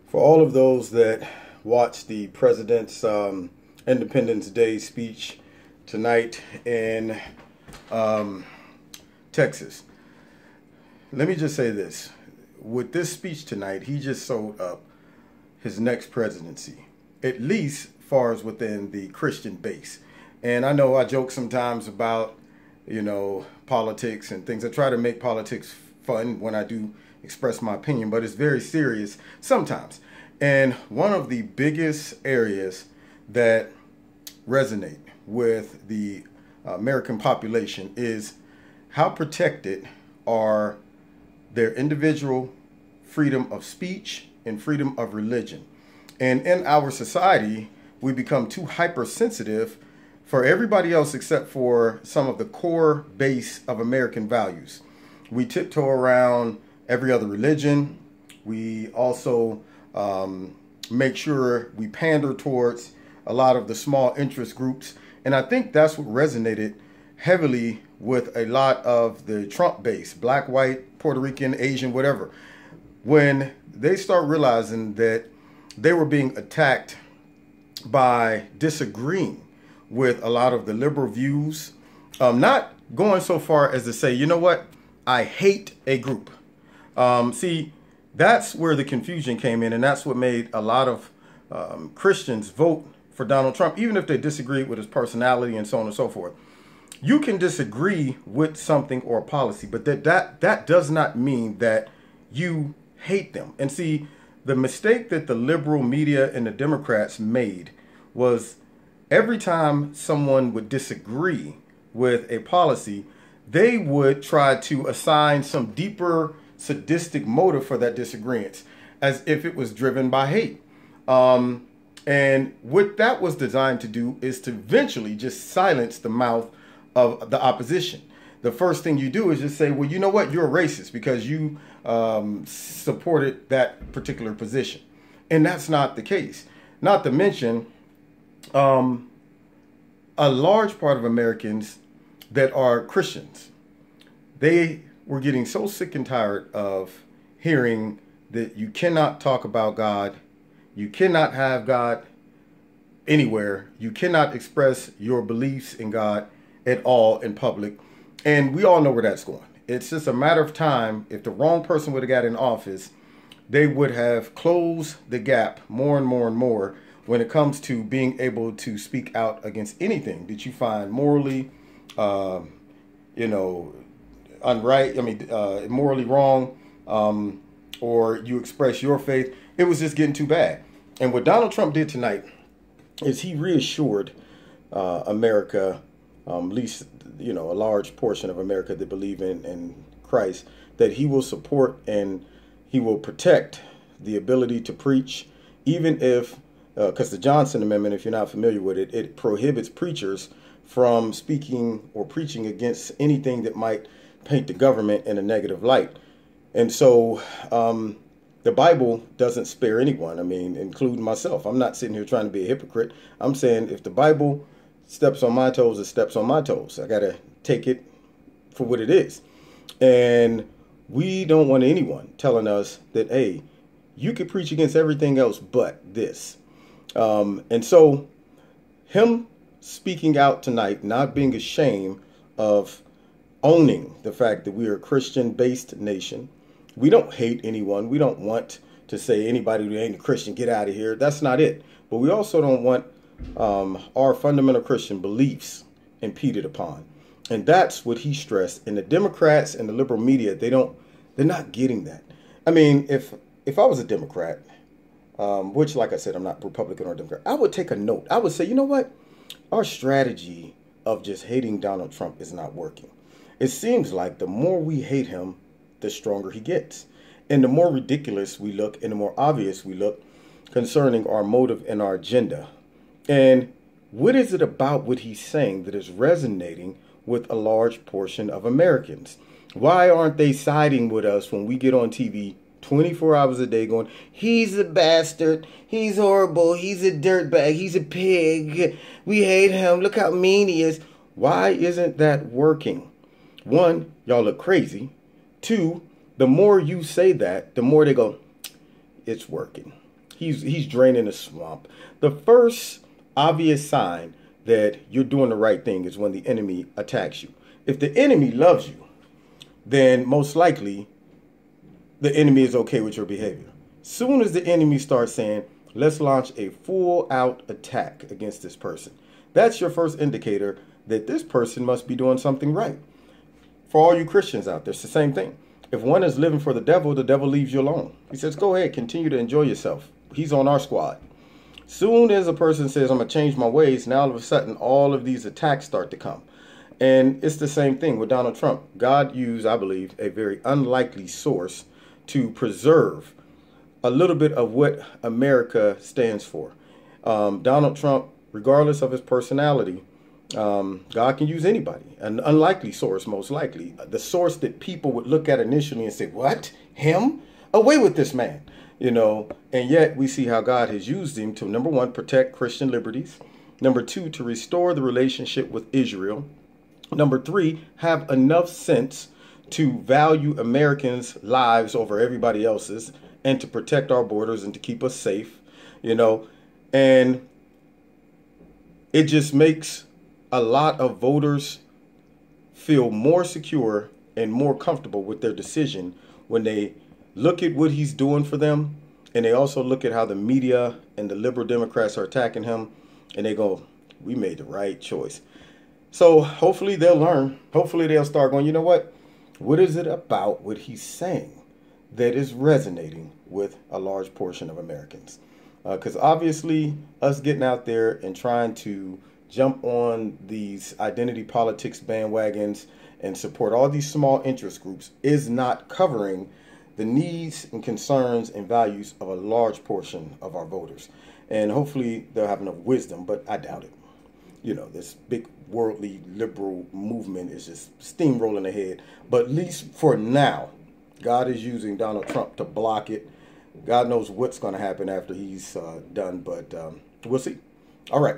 For all of those that watched the president's Independence Day speech tonight in um, Texas, let me just say this. With this speech tonight, he just sold up his next presidency, at least far as within the Christian base. And I know I joke sometimes about, politics and things. I try to make politics fun when I do express my opinion, but it's very serious sometimes. And one of the biggest areas that resonate with the American population is how protected are their individual freedom of speech and freedom of religion. And in our society, we become too hypersensitive for everybody else except for some of the core base of American values. We tiptoe around every other religion. We also make sure we pander towards a lot of the small interest groups. And I think that's what resonated heavily with a lot of the Trump base, black, white, Puerto Rican, Asian, whatever, when they start realizing that they were being attacked by disagreeing with a lot of the liberal views, not going so far as to say, you know what, I hate a group. See, that's where the confusion came in, and that's what made a lot of Christians vote for Donald Trump, even if they disagreed with his personality and so on and so forth. You can disagree with something or a policy, but that does not mean that you hate them. And see, the mistake that the liberal media and the Democrats made was every time someone would disagree with a policy, they would try to assign some deeper sadistic motive for that disagreement, as if it was driven by hate. And what that was designed to do is to eventually just silence the mouth of the opposition. The first thing you do is just say, well, you know what, you're a racist because you supported that particular position. And that's not the case. Not to mention, a large part of Americans that are Christians, they were getting so sick and tired of hearing that you cannot talk about God, you cannot have God anywhere, you cannot express your beliefs in God at all in public. And we all know where that's going. It's just a matter of time. If the wrong person would have got in office, they would have closed the gap more and more and more when it comes to being able to speak out against anything that you find morally, morally wrong, or you express your faith. It was just getting too bad. And what Donald Trump did tonight is he reassured America, at least, a large portion of America that believe in Christ, that he will support and he will protect the ability to preach, even if, because the Johnson Amendment, if you're not familiar with it, it prohibits preachers from speaking or preaching against anything that might paint the government in a negative light. And so the Bible doesn't spare anyone, including myself. I'm not sitting here trying to be a hypocrite. I'm saying if the Bible steps on my toes, it steps on my toes. I got to take it for what it is. And we don't want anyone telling us that, hey, you could preach against everything else but this. And so him speaking out tonight, not being ashamed of owning the fact that we are a Christian-based nation. We don't hate anyone. We don't want to say anybody who ain't a Christian, get out of here. That's not it. But we also don't want our fundamental Christian beliefs impeded upon. And that's what he stressed. And the Democrats and the liberal media, they're not getting that. If I was a Democrat, which, like I said, I'm not Republican or Democrat, I would take a note. I would say, you know what? Our strategy of just hating Donald Trump is not working. It seems like the more we hate him, the stronger he gets. And the more ridiculous we look and the more obvious we look concerning our motive and our agenda. And what is it about what he's saying that is resonating with a large portion of Americans? Why aren't they siding with us when we get on TV 24 hours a day going, he's a bastard, he's horrible, he's a dirtbag, he's a pig, we hate him, look how mean he is? Why isn't that working? One, y'all look crazy. Two, the more you say that, the more they go, it's working. He's draining the swamp. The first obvious sign that you're doing the right thing is when the enemy attacks you. If the enemy loves you, then most likely the enemy is okay with your behavior. Soon as the enemy starts saying, let's launch a full out attack against this person, that's your first indicator that this person must be doing something right. For all you Christians out there, it's the same thing. If one is living for the devil leaves you alone. He says, go ahead, continue to enjoy yourself. He's on our squad. Soon as a person says, I'm going to change my ways, now all of a sudden, all of these attacks start to come. And it's the same thing with Donald Trump. God used, I believe, a very unlikely source to preserve a little bit of what America stands for. Donald Trump, regardless of his personality, God can use anybody. An unlikely source, most likely. The source that people would look at initially and say, what? Him? Away with this man. You know, and yet we see how God has used him to, number one, protect Christian liberties. Number two, to restore the relationship with Israel. Number three, have enough sense to value Americans' lives over everybody else's and to protect our borders and to keep us safe, you know. And it just makes a lot of voters feel more secure and more comfortable with their decision when they look at what he's doing for them, and they also look at how the media and the liberal Democrats are attacking him, and they go, we made the right choice. So hopefully they'll learn. Hopefully they'll start going, you know what? What is it about what he's saying that is resonating with a large portion of Americans? Because obviously us getting out there and trying to jump on these identity politics bandwagons and support all these small interest groups is not covering the needs and concerns and values of a large portion of our voters. And hopefully they'll have enough wisdom, but I doubt it. You know, this big worldly liberal movement is just steamrolling ahead. But at least for now, God is using Donald Trump to block it. God knows what's going to happen after he's done, but we'll see. All right.